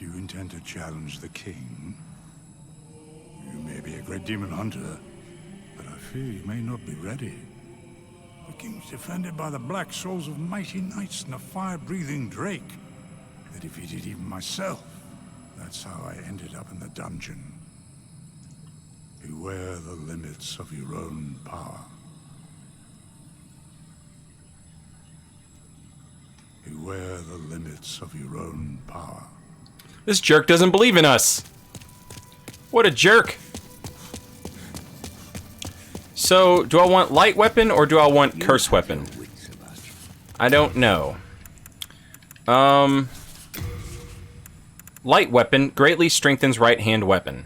Do you intend to challenge the king? You may be a great demon hunter, but I fear you may not be ready. The king's defended by the black souls of mighty knights and a fire-breathing drake. They defeated even myself. That's how I ended up in the dungeon. Beware the limits of your own power. Beware the limits of your own power. This jerk doesn't believe in us. What a jerk. So, do I want light weapon or do I want curse weapon? I don't know. Light weapon greatly strengthens right hand weapon.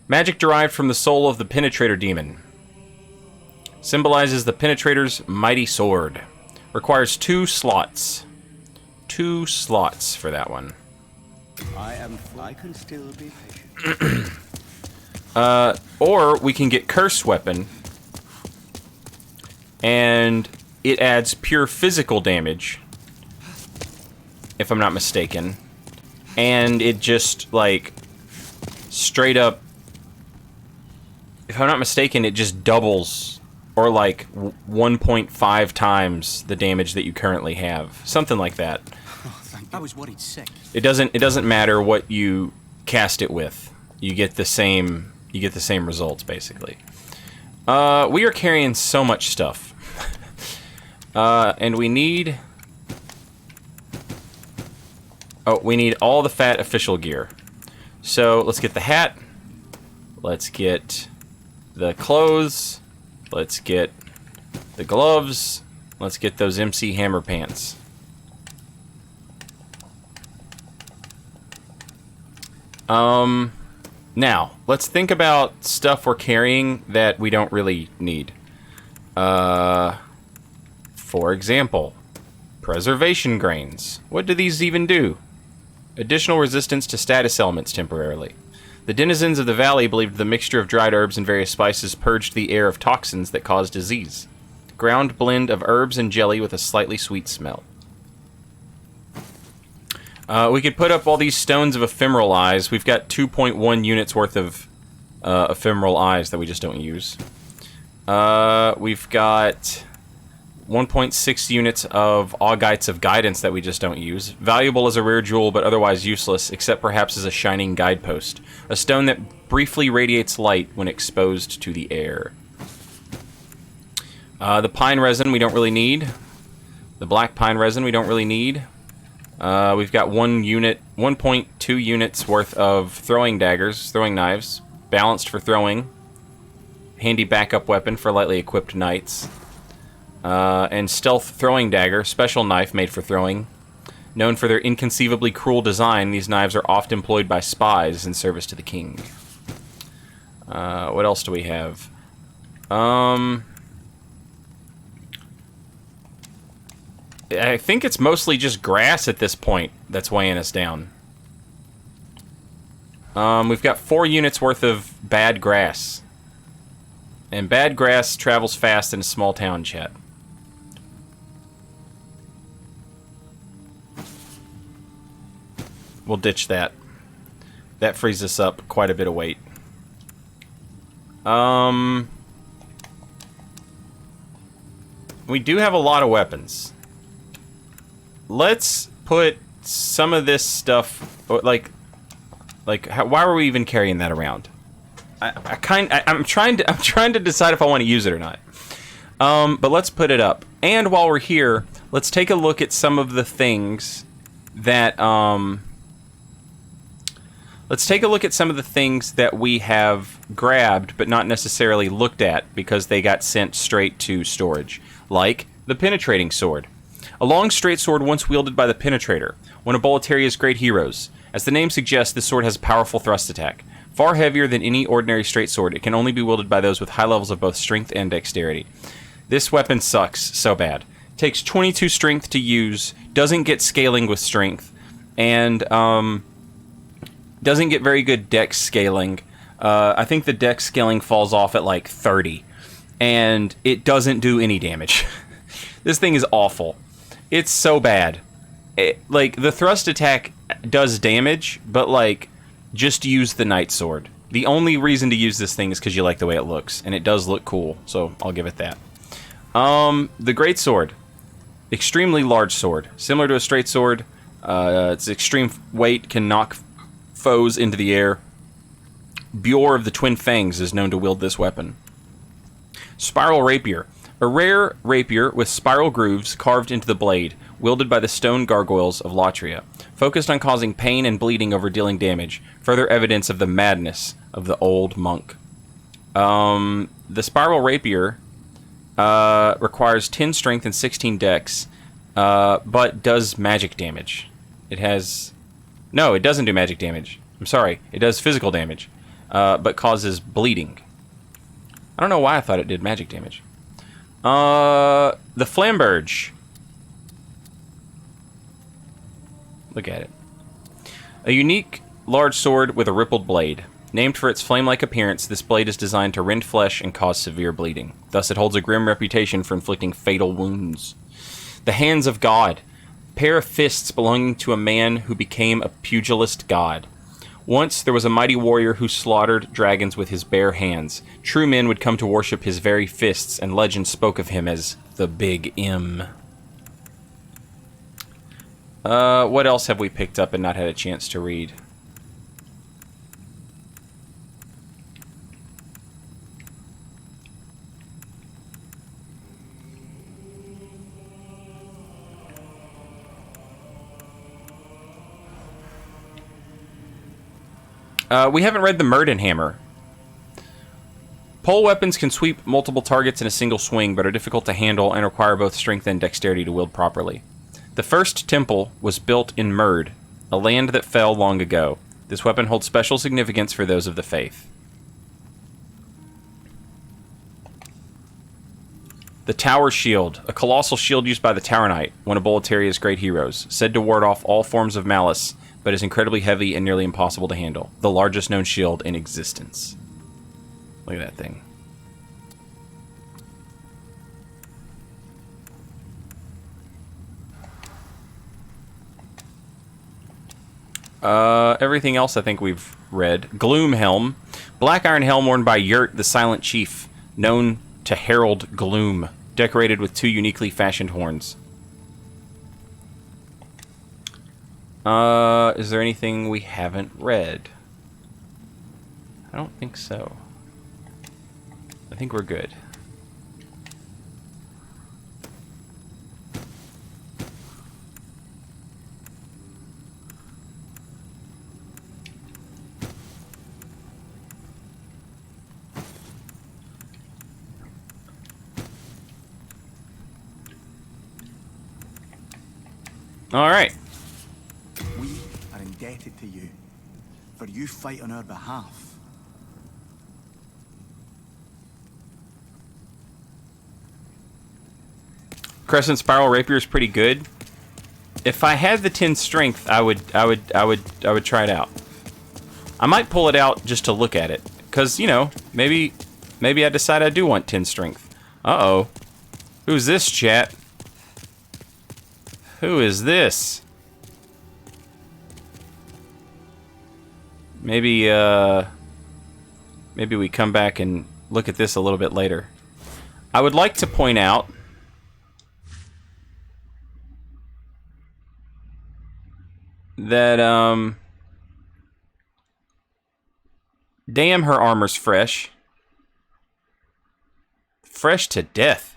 Magic derived from the soul of the penetrator demon. Symbolizes the penetrator's mighty sword. Requires 2 slots. 2 slots for that one. I can still be patient. Or we can get curse weapon. And it adds pure physical damage. If I'm not mistaken. And it just, like, straight up... If I'm not mistaken, it just doubles, or like 1.5 times the damage that you currently have. Something like that. Oh, thank you. I was worried sick. It doesn't matter what you cast it with. You get the same results, basically. We are carrying so much stuff. And we need... Oh, we need all the fat official gear. So, let's get the hat. Let's get the clothes. Let's get the gloves. Let's get those MC Hammer pants. Now, let's think about stuff we're carrying that we don't really need. For example, preservation grains. What do these even do? Additional resistance to status elements temporarily. The denizens of the valley believed the mixture of dried herbs and various spices purged the air of toxins that caused disease. Ground blend of herbs and jelly with a slightly sweet smell. We could put up all these stones of ephemeral eyes. We've got 2.1 units worth of ephemeral eyes that we just don't use. We've got 1.6 units of Augites of Guidance that we just don't use. Valuable as a rare jewel, but otherwise useless, except perhaps as a shining guidepost. A stone that briefly radiates light when exposed to the air. The pine resin we don't really need. The black pine resin we don't really need. We've got 1.2 units worth of throwing daggers, throwing knives, balanced for throwing. Handy backup weapon for lightly equipped knights. And stealth throwing dagger, special knife made for throwing. Known for their inconceivably cruel design, these knives are often employed by spies in service to the king. What else do we have? I think it's mostly just grass at this point that's weighing us down. We've got 4 units worth of bad grass. And bad grass travels fast in a small town, chat. We'll ditch that. That frees us up quite a bit of weight. We do have a lot of weapons. Let's put some of this stuff, why are we even carrying that around? I'm trying to decide if I want to use it or not. But let's put it up. And while we're here, let's take a look at some of the things that we have grabbed but not necessarily looked at because they got sent straight to storage. Like the penetrating sword. A long straight sword once wielded by the penetrator, one of Boletaria's great heroes. As the name suggests, this sword has a powerful thrust attack. Far heavier than any ordinary straight sword, it can only be wielded by those with high levels of both strength and dexterity. This weapon sucks so bad. Takes 22 strength to use, doesn't get scaling with strength, and doesn't get very good dex scaling. I think the dex scaling falls off at like 30, and it doesn't do any damage. This thing is awful. It's so bad. The thrust attack does damage, but like, just use the Knight Sword. The only reason to use this thing is because you like the way it looks, and it does look cool, so I'll give it that. The Great Sword. Extremely large sword. Similar to a straight sword. Its extreme weight can knock foes into the air. Bjor of the Twin Fangs is known to wield this weapon. Spiral Rapier. A rare rapier with spiral grooves carved into the blade, wielded by the stone gargoyles of Latria. Focused on causing pain and bleeding over dealing damage. Further evidence of the madness of the old monk. The Spiral Rapier requires 10 strength and 16 dex, but does magic damage. It has... No, it doesn't do magic damage. I'm sorry. It does physical damage, but causes bleeding. I don't know why I thought it did magic damage. The Flamberge. Look at it. A unique large sword with a rippled blade. Named for its flame-like appearance, this blade is designed to rend flesh and cause severe bleeding. Thus, it holds a grim reputation for inflicting fatal wounds. The Hands of God. Pair of fists belonging to a man who became a pugilist god. Once, there was a mighty warrior who slaughtered dragons with his bare hands. True men would come to worship his very fists, and legend spoke of him as the Big M. What else have we picked up and not had a chance to read? We haven't read the Murden Hammer. Pole weapons can sweep multiple targets in a single swing, but are difficult to handle and require both strength and dexterity to wield properly. The first temple was built in Murd, a land that fell long ago. This weapon holds special significance for those of the faith. The Tower Shield, a colossal shield used by the Tower Knight, one of Boletaria's great heroes, said to ward off all forms of malice, but is incredibly heavy and nearly impossible to handle. The largest known shield in existence. Look at that thing. Everything else I think we've read. Gloom Helm. Black iron helm worn by Yurt, the Silent Chief, known to herald gloom, decorated with 2 uniquely fashioned horns. Is there anything we haven't read? I don't think so. I think we're good. All right. We are indebted to you, for you fight on our behalf. Crescent Spiral Rapier is pretty good. If I had the 10 strength, I would try it out. I might pull it out just to look at it, cause you know, maybe I decide I do want 10 strength. Uh-oh. Who's this, chat? Who is this? Maybe we come back and look at this a little bit later. I would like to point out that, damn, her armor's fresh. Fresh to death.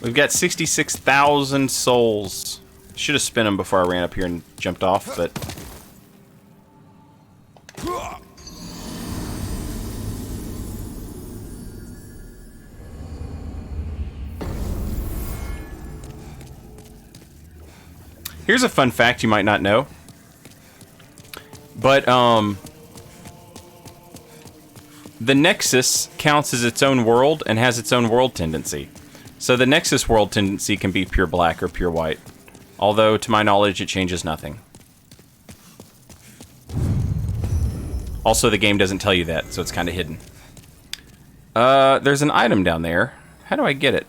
We've got 66,000 souls. Should have spent them before I ran up here and jumped off, but... Here's a fun fact you might not know. But, the Nexus counts as its own world and has its own world tendency. So the Nexus world tendency can be pure black or pure white. Although, to my knowledge, it changes nothing. Also, the game doesn't tell you that, so it's kind of hidden. There's an item down there. How do I get it?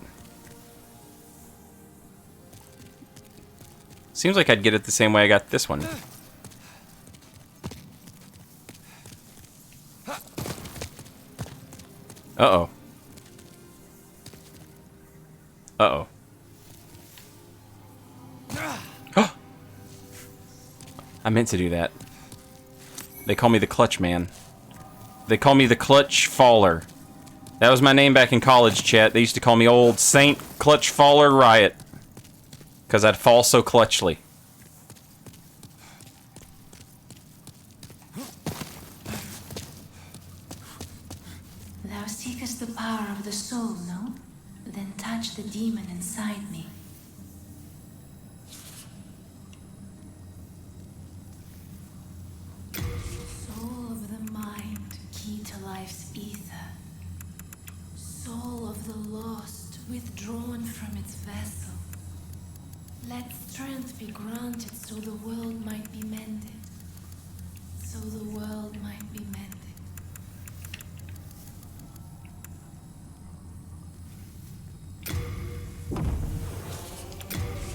Seems like I'd get it the same way I got this one. Uh-oh. Uh-oh. I meant to do that. They call me the Clutch Man. They call me the Clutch Faller. That was my name back in college, chat. They used to call me Old Saint Clutch Faller Riot. Because I'd fall so clutchly. Thou seekest the power of the soul, no? Then touch the demon inside me. Soul of the mind, key to life's ether. Soul of the lost, withdrawn from its vessel. Let strength be granted so the world might be mended. So the world might be mended.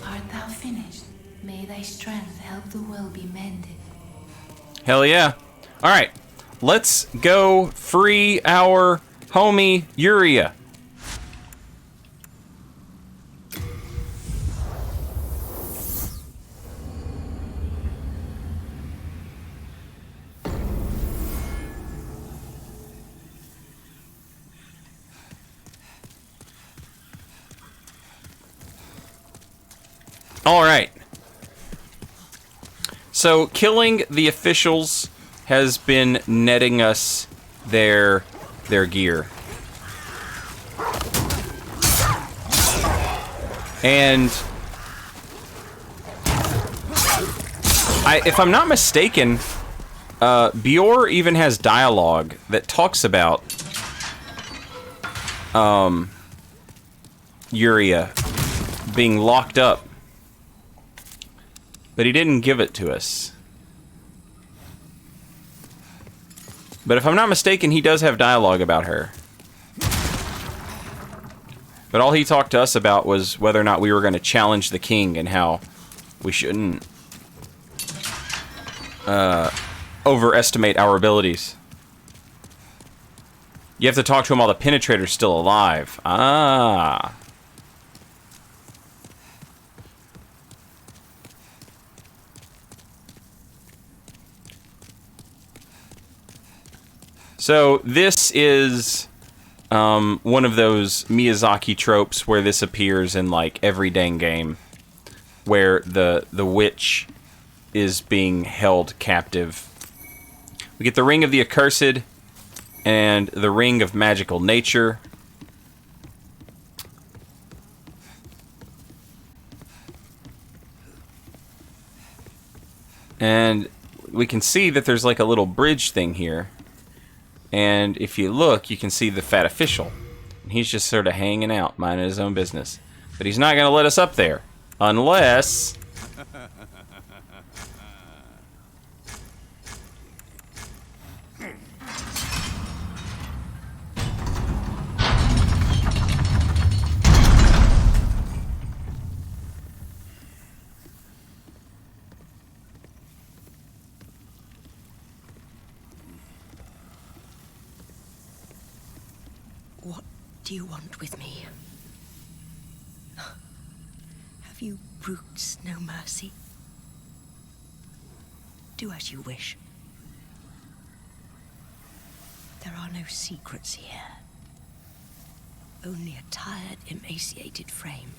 Art thou finished? May thy strength help the world be mended. Hell yeah. Alright, let's go free our homie Yuria. Alright. So, killing the officials has been netting us their gear. And if I'm not mistaken, Bjor even has dialogue that talks about Yuria being locked up. But he didn't give it to us. But if I'm not mistaken, he does have dialogue about her. But all he talked to us about was whether or not we were going to challenge the king and how we shouldn't overestimate our abilities. You have to talk to him while the penetrator's still alive. Ah. So this is one of those Miyazaki tropes where this appears in like every dang game, where the witch is being held captive. We get the Ring of the Accursed and the Ring of Magical Nature. And we can see that there's like a little bridge thing here. And if you look, you can see the fat official. And he's just sort of hanging out, minding his own business. But he's not going to let us up there. Unless... What do you want with me? Have you brutes no mercy? Do as you wish. There are no secrets here. Only a tired, emaciated frame.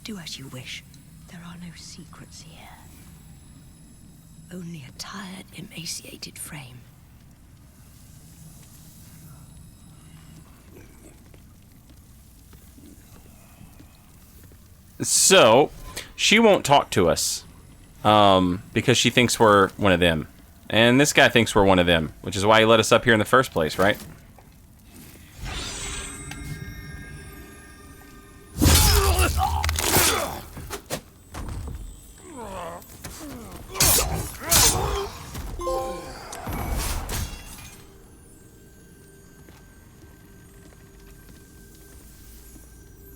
Do as you wish. There are no secrets here. Only a tired, emaciated frame. So, she won't talk to us. Because she thinks we're one of them. And this guy thinks we're one of them. Which is why he let us up here in the first place, right?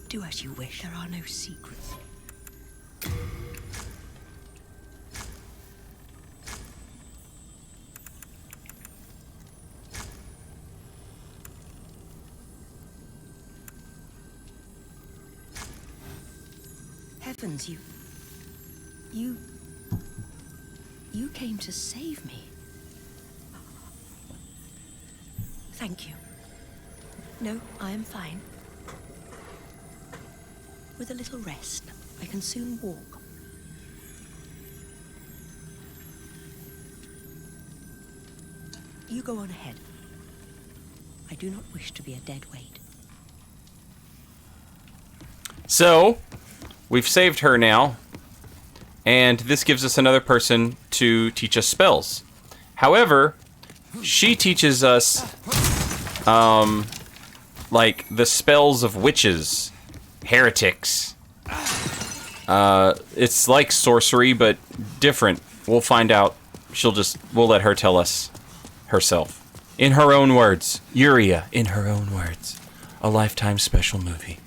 Do as you wish. There are no secrets. Heavens, you came to save me. Thank you. No, I am fine. With a little rest, I can soon walk. You go on ahead. I do not wish to be a dead weight. So, we've saved her now, and this gives us another person to teach us spells. However, she teaches us, like, the spells of witches, heretics. It's like sorcery, but different. We'll find out. We'll let her tell us herself. In her own words. Yuria, in her own words. A Lifetime special movie.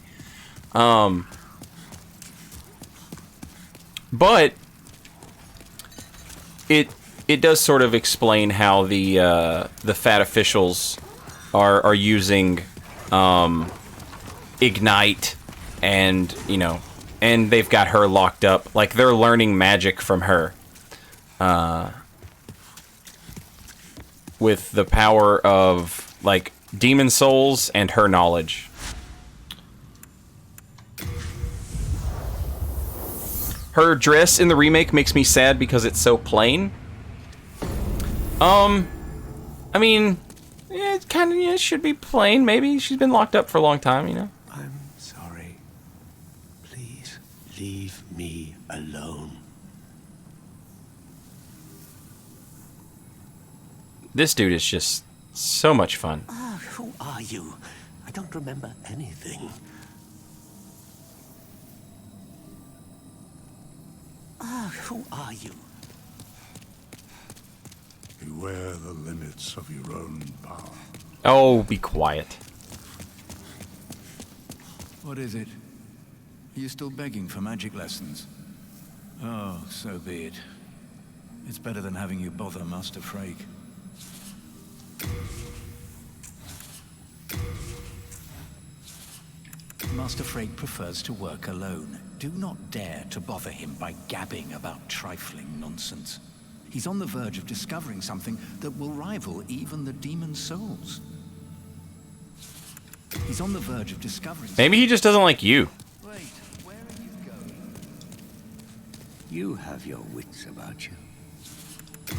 But it does sort of explain how the fat officials are using Ignite, and and they've got her locked up. Like, they're learning magic from her, with the power of, like, demon souls and her knowledge. Her dress in the remake makes me sad because it's so plain. I mean, yeah, it kind of, it should be plain. Maybe she's been locked up for a long time, I'm sorry. Please leave me alone. This dude is just so much fun. Who are you? I don't remember anything. Who are you? Beware the limits of your own power. Oh, be quiet. What is it? Are you still begging for magic lessons? Oh, so be it. It's better than having you bother Master Frake. Master Frake prefers to work alone. Do not dare to bother him by gabbing about trifling nonsense. He's on the verge of discovering something that will rival even the demon souls. He's on the verge of discovering... Maybe he just doesn't like you. Wait, where are you going? You have your wits about you.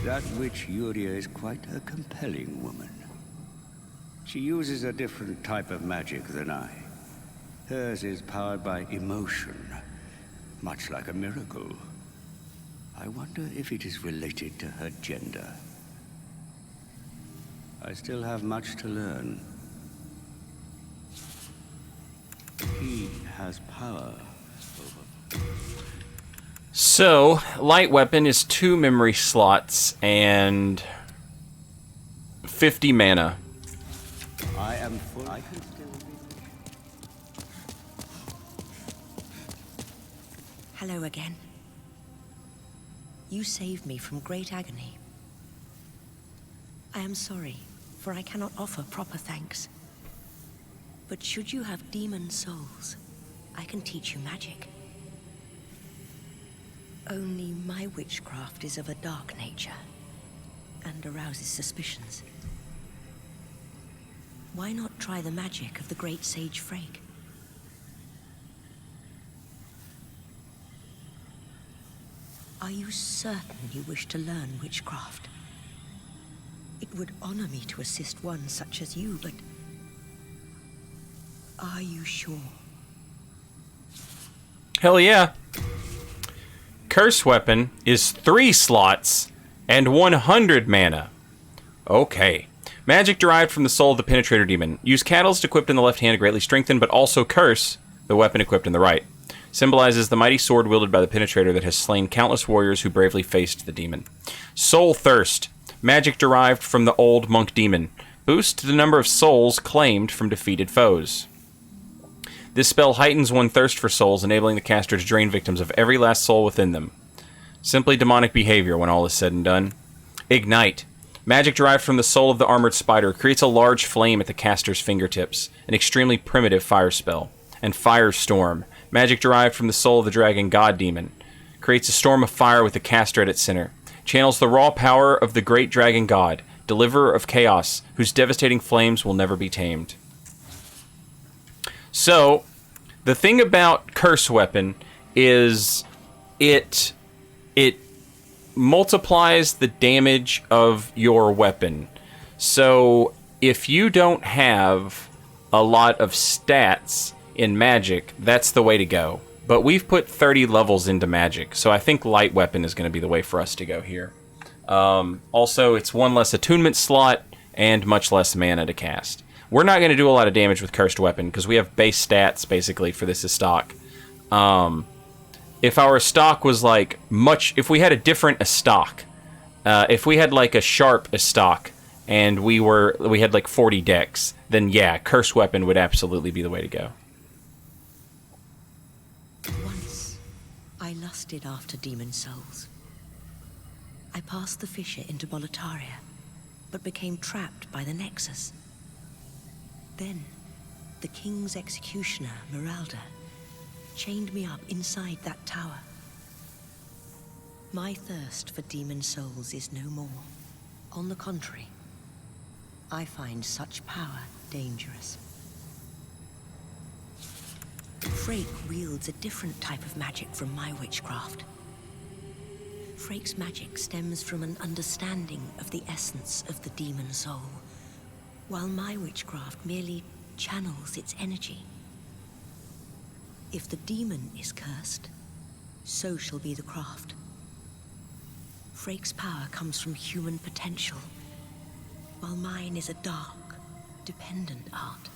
That witch Yuria is quite a compelling woman. She uses a different type of magic than I. Hers is powered by emotion, much like a miracle. I wonder if it is related to her gender. I still have much to learn. He has power over... So, light weapon is 2 memory slots and 50 mana. I am full. I can still be... Hello again. You saved me from great agony. I am sorry, for I cannot offer proper thanks. But should you have demon souls, I can teach you magic. Only my witchcraft is of a dark nature, and arouses suspicions. Why not try the magic of the great sage Frake? Are you certain you wish to learn witchcraft? It would honor me to assist one such as you, but... are you sure? Hell yeah. Curse weapon is 3 slots and 100 mana. Okay. Magic derived from the soul of the Penetrator Demon. Use Catalyst equipped in the left hand to greatly strengthen, but also Curse, the weapon equipped in the right. Symbolizes the mighty sword wielded by the Penetrator that has slain countless warriors who bravely faced the demon. Soul Thirst. Magic derived from the old monk demon. Boost the number of souls claimed from defeated foes. This spell heightens one thirst for souls, enabling the caster to drain victims of every last soul within them. Simply demonic behavior when all is said and done. Ignite. Magic derived from the soul of the armored spider creates a large flame at the caster's fingertips, an extremely primitive fire spell. And Firestorm. Magic derived from the soul of the dragon god demon. Creates a storm of fire with the caster at its center. Channels the raw power of the great dragon god, deliverer of chaos, whose devastating flames will never be tamed. So, the thing about Curse Weapon is it multiplies the damage of your weapon. So, if you don't have a lot of stats in magic, that's the way to go. But we've put 30 levels into magic, so I think light weapon is going to be the way for us to go here. Also, it's one less attunement slot and much less mana to cast. We're not going to do a lot of damage with Cursed Weapon because we have base stats, basically, for this as stock. If our stock was, like, if we had a different stock, if we had, like, a sharp stock, and we had, like, 40 decks, then, yeah, Cursed Weapon would absolutely be the way to go. Once, I lusted after demon souls. I passed the fissure into Boletaria, but became trapped by the Nexus. Then, the king's executioner, Meralda, chained me up inside that tower. My thirst for demon souls is no more. On the contrary, I find such power dangerous. Frake wields a different type of magic from my witchcraft. Frake's magic stems from an understanding of the essence of the demon soul, while my witchcraft merely channels its energy. If the demon is cursed, so shall be the craft. Frake's power comes from human potential, while mine is a dark, dependent art.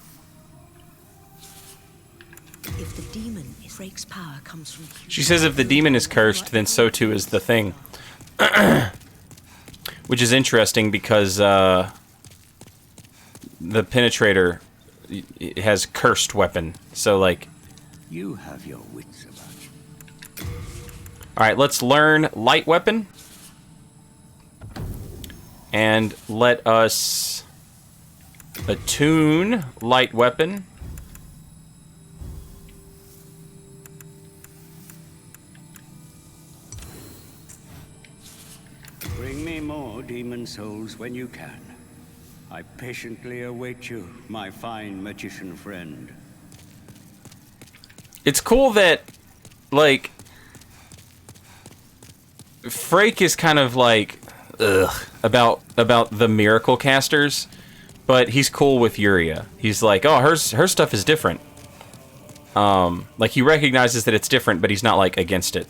If the demon is Frake's power comes from... She says if the demon is cursed, then so too is the thing. Which is interesting because the penetrator has cursed weapon. So, like... You have your wits about you. Alright, let's learn light weapon. And let us attune light weapon. Bring me more demon souls when you can. I patiently await you, my fine magician friend. It's cool that, like, Frake is kind of like, about the miracle casters, but he's cool with Yuria. He's like, oh, her stuff is different. Like, he recognizes that it's different, but he's not, like, against it.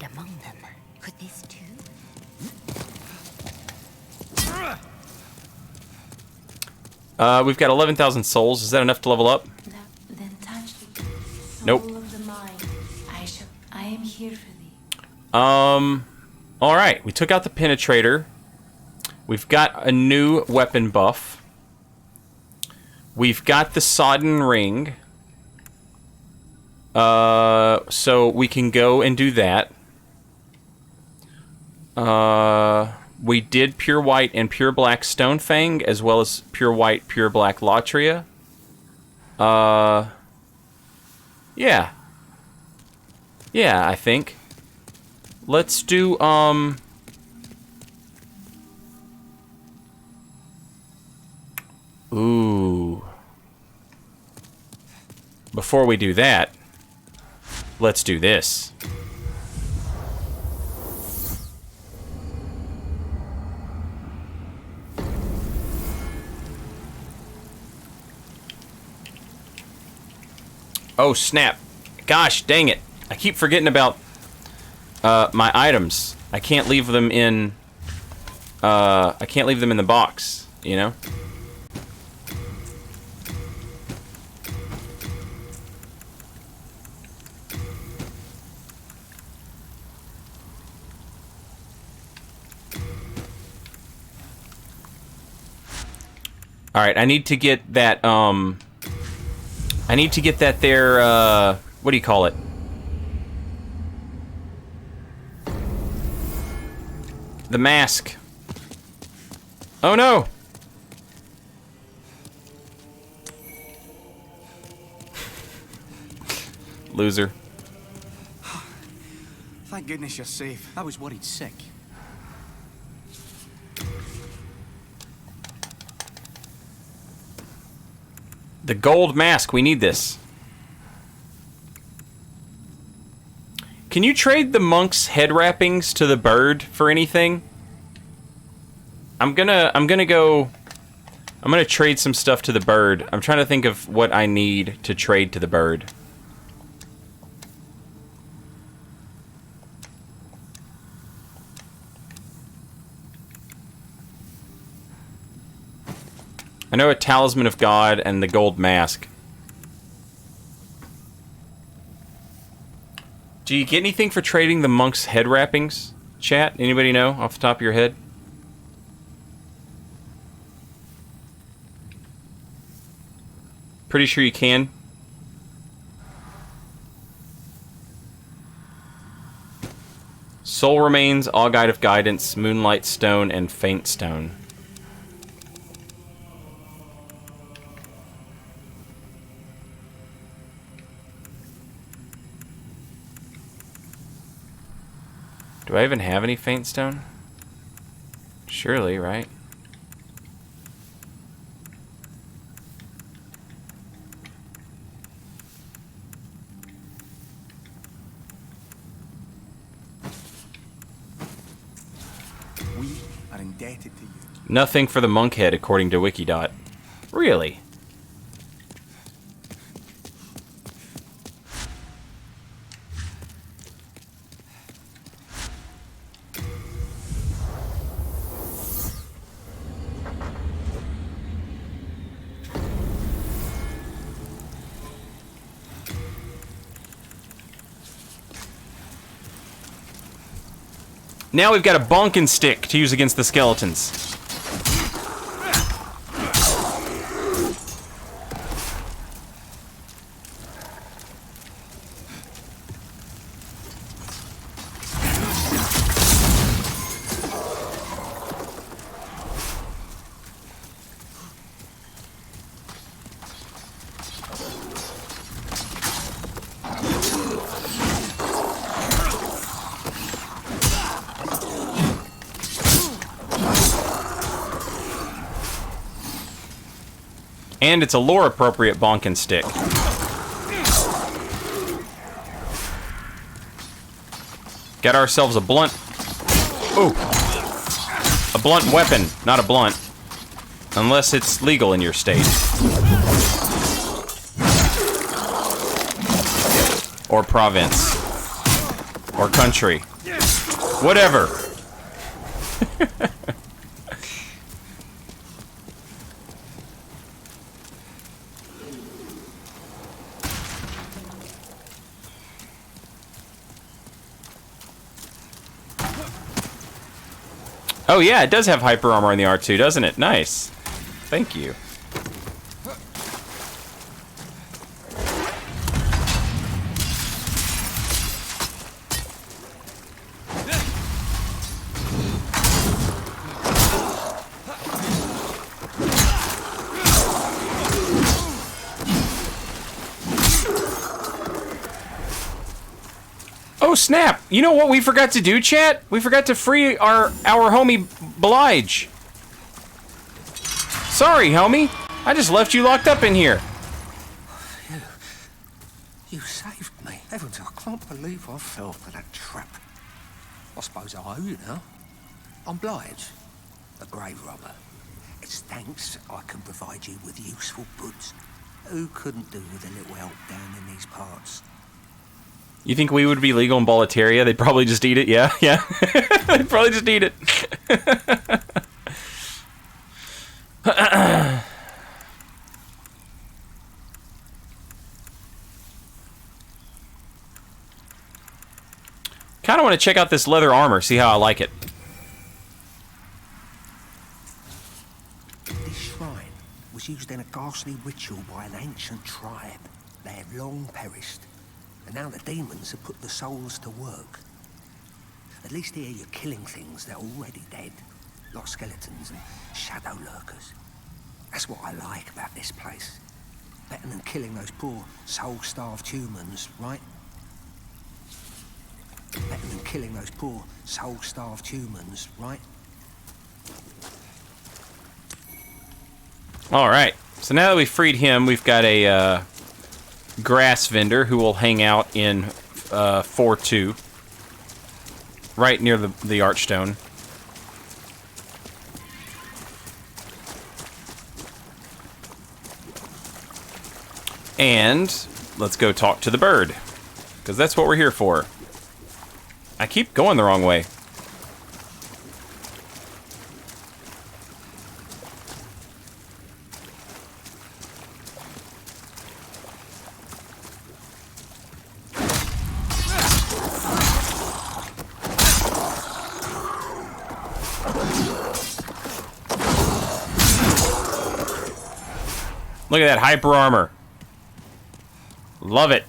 Among them, could this too? We've got 11,000 souls. Is that enough to level up? Then touch the soul Nope. of the mind. I am here for thee. Alright, we took out the penetrator. We've got a new weapon buff. We've got the sodden ring. So we can go and do that. We did pure white and pure black Stonefang, as well as pure white, pure black Latria. Yeah. Yeah, I think. Let's do, Ooh. Before we do that, let's do this. Oh, snap. Gosh, dang it. I keep forgetting about my items. I can't leave them in the box, you know? Alright, I need to get that, I need to get that there, what do you call it? The mask. Oh no! Loser. Thank goodness you're safe. I was worried sick. The gold mask, we need this. Can you trade the monk's head wrappings to the bird for anything? I'm gonna trade some stuff to the bird. I'm trying to think of what I need to trade to the bird. I know a talisman of God and the gold mask. Do you get anything for trading the monk's head wrappings? Chat, anybody know off the top of your head? Pretty sure you can. Soul Remains, Augite of Guidance, Moonlight Stone, and Faint Stone. Do I even have any Faint Stone? Surely, right? We are indebted to you. Nothing for the monk head, according to Wikidot. Really? Now we've got a bonkin' stick to use against the skeletons. And it's a lore-appropriate bonkin' stick. Got ourselves a blunt. Ooh. A blunt weapon, not a blunt. Unless it's legal in your state. Or province. Or country. Whatever. Oh yeah, it does have hyper armor in the R2, doesn't it? Nice. Thank you. Oh snap! You know what we forgot to do, chat? We forgot to free our homie Blige. Sorry, homie. I just left you locked up in here. You saved me. Heavens, I can't believe I fell for that trap. I suppose I owe you now. I'm Blige, a grave robber. It's thanks I can provide you with useful goods. Who couldn't do with a little help down in these parts? You think we would be legal in Boletaria? They'd probably just eat it, yeah? Yeah. They'd probably just eat it. Kinda want to check out this leather armor, see how I like it. This shrine was used in a ghastly ritual by an ancient tribe. They have long perished, and now the demons have put the souls to work. At least here you're killing things that are already dead, like skeletons and shadow lurkers. That's what I like about this place. Better than killing those poor, soul-starved humans, right? Better than killing those poor, soul-starved humans, right? Alright, so now that we've freed him, we've got a grass vendor who will hang out in 4-2. Right near the archstone. And let's go talk to the bird, because that's what we're here for. I keep going the wrong way. Look at that hyper armor. Love it.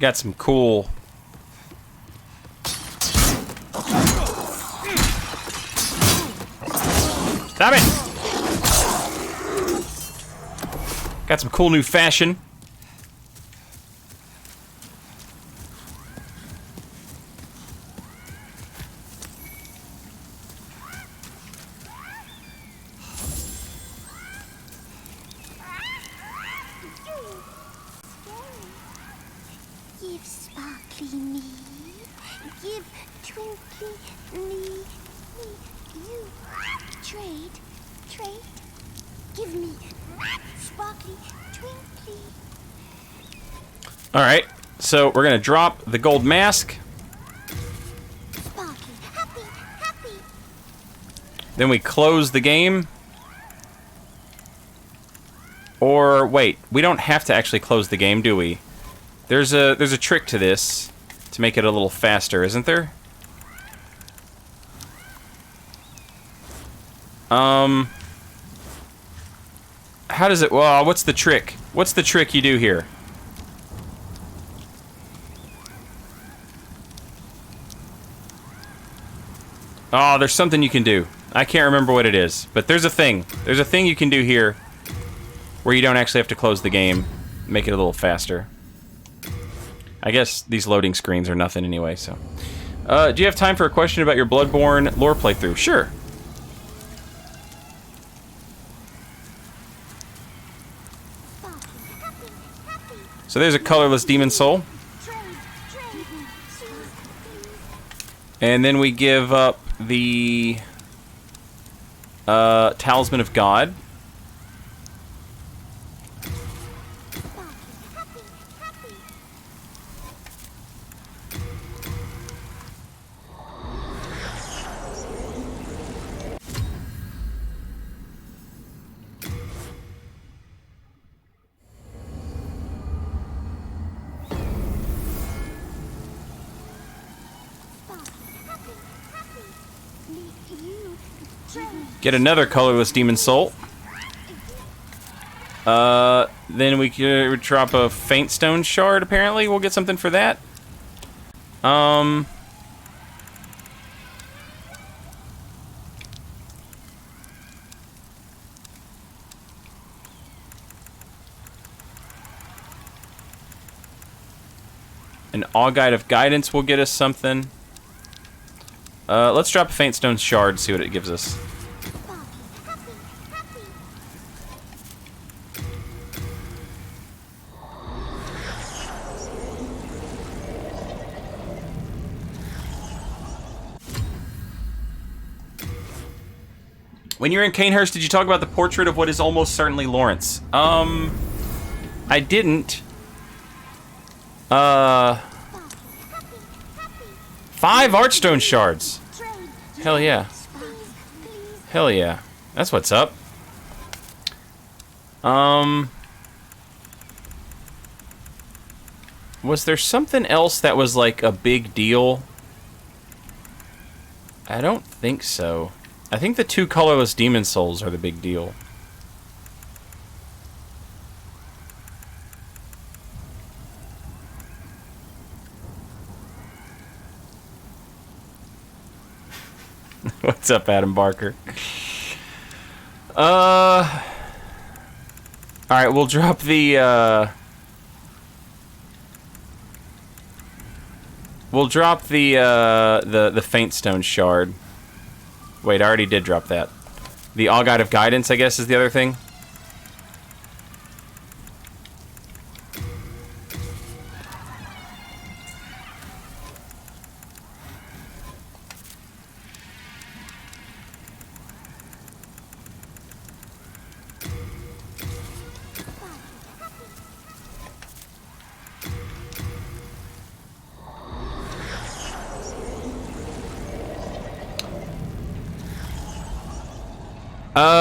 Got some cool... Stop it! Got some cool new fashion. Give sparkly me, give twinkly me, you trade, give me sparkly twinkly. Alright, so we're gonna drop the gold mask. Sparkly, happy. Then we close the game. Or, wait, we don't have to actually close the game, do we? There's a trick to this to make it a little faster, isn't there? How does it... Well, what's the trick? What's the trick you do here? Oh, there's something you can do. I can't remember what it is, but there's a thing. There's a thing you can do here where you don't actually have to close the game. Make it a little faster. I guess these loading screens are nothing anyway, so... do you have time for a question about your Bloodborne lore playthrough? Sure. So there's a colorless demon soul. And then we give up the Talisman of God. Get another colorless demon soul. Then we could drop a faint stone shard, apparently. We'll get something for that. An Augite of Guidance will get us something. Let's drop a faint stone shard, see what it gives us. When you were in Canehurst, did you talk about the portrait of what is almost certainly Lawrence? I didn't. 5 Archstone shards. Hell yeah. Hell yeah. That's what's up. Was there something else that was like a big deal? I don't think so. I think the 2 colorless demon souls are the big deal. What's up, Adam Barker? Alright, we'll drop the, we'll drop the Faint Stone Shard. Wait, I already did drop that. The All God of Guidance, I guess, is the other thing.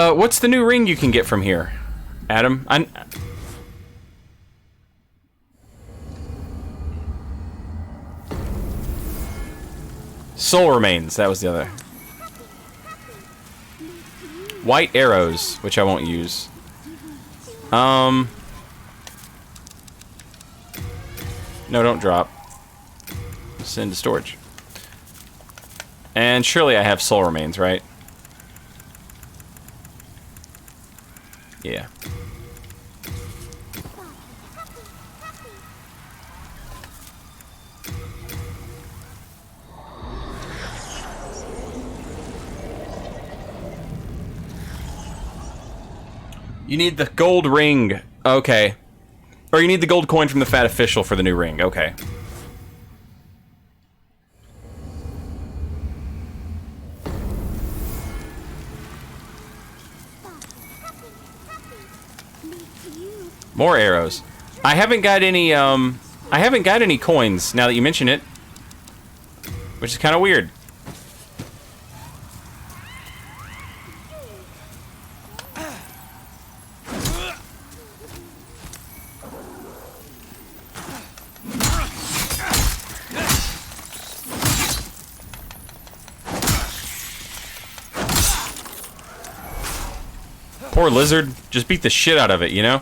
What's the new ring you can get from here, Adam? Soul Remains, that was the other. White Arrows, which I won't use. No, don't drop. Send to storage. And surely I have Soul Remains, right? Yeah. You need the gold ring. Okay. Or you need the gold coin from the Fat Official for the new ring. Okay. More arrows. I haven't got any coins now that you mention it. Which is kind of weird. Poor lizard. Just beat the shit out of it, you know?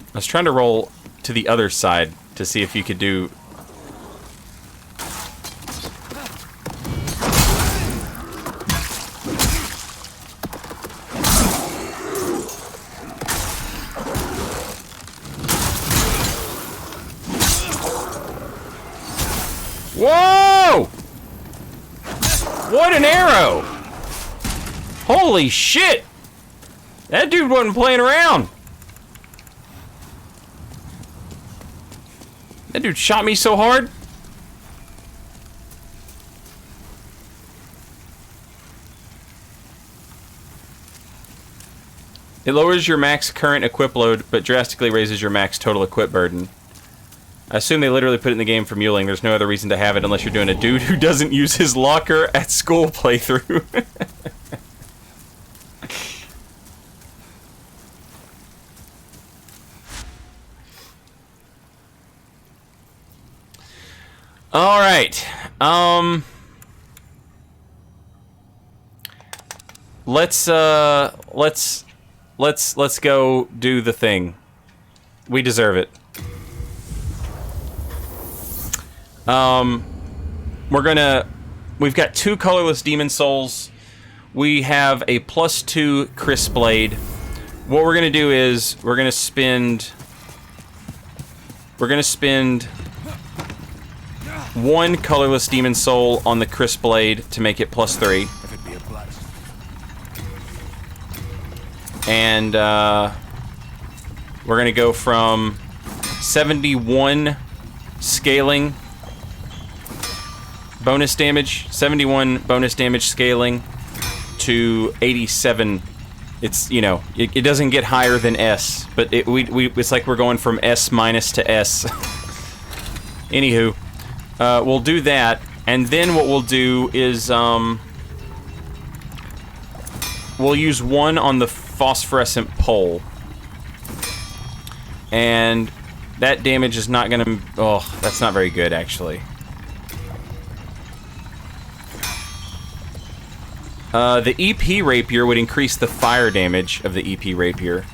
I was trying to roll to the other side to see if you could do... Whoa! What an arrow! Holy shit! That dude wasn't playing around. That dude shot me so hard. It lowers your max current equip load, but drastically raises your max total equip burden. I assume they literally put it in the game for muling. There's no other reason to have it unless you're doing a dude who doesn't use his locker at school playthrough. All right. Let's go do the thing. We deserve it. We've got 2 colorless demon souls. We have a +2 crisp blade. What we're gonna do is we're gonna spend 1 colorless demon soul on the crisp blade to make it +3. And we're gonna go from 71 scaling bonus damage, 71 bonus damage scaling to 87 It's, you know, it doesn't get higher than S, but it's like we're going from S minus to S. Anywho, we'll do that, and then what we'll do is, we'll use 1 on the phosphorescent pole. And that damage is not gonna... Oh, that's not very good, actually. The EP rapier would increase the fire damage of the EP rapier.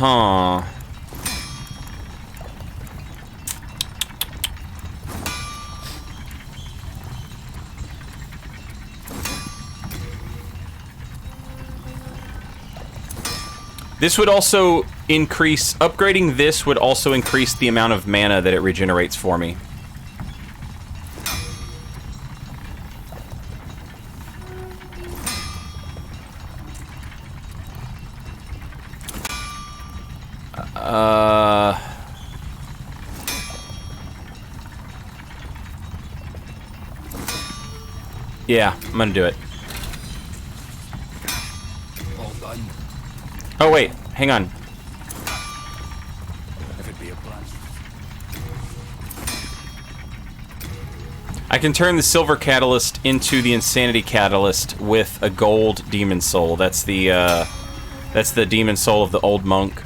Huh. This would also increase... Upgrading this would also increase the amount of mana that it regenerates for me. Yeah, I'm gonna do it. All done. Oh wait, hang on. If it be a blast. I can turn the silver catalyst into the insanity catalyst with a gold demon soul. That's the demon soul of the old monk.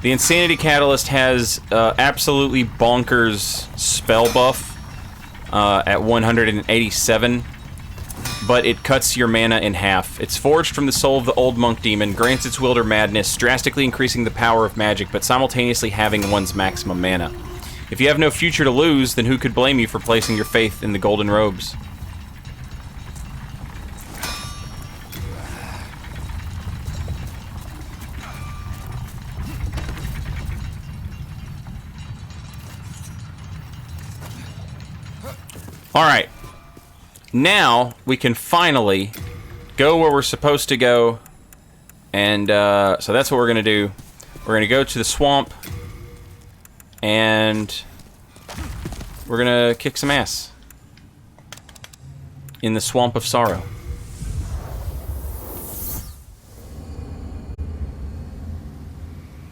The insanity catalyst has absolutely bonkers spell buff at 187, but it cuts your mana in half. It's forged from the soul of the old monk demon, grants its wielder madness, drastically increasing the power of magic, but simultaneously having one's maximum mana. If you have no future to lose, then who could blame you for placing your faith in the golden robes? Alright. Now, we can finally go where we're supposed to go. And, so that's what we're gonna do. We're gonna go to the swamp. And we're gonna kick some ass. In the Swamp of Sorrow.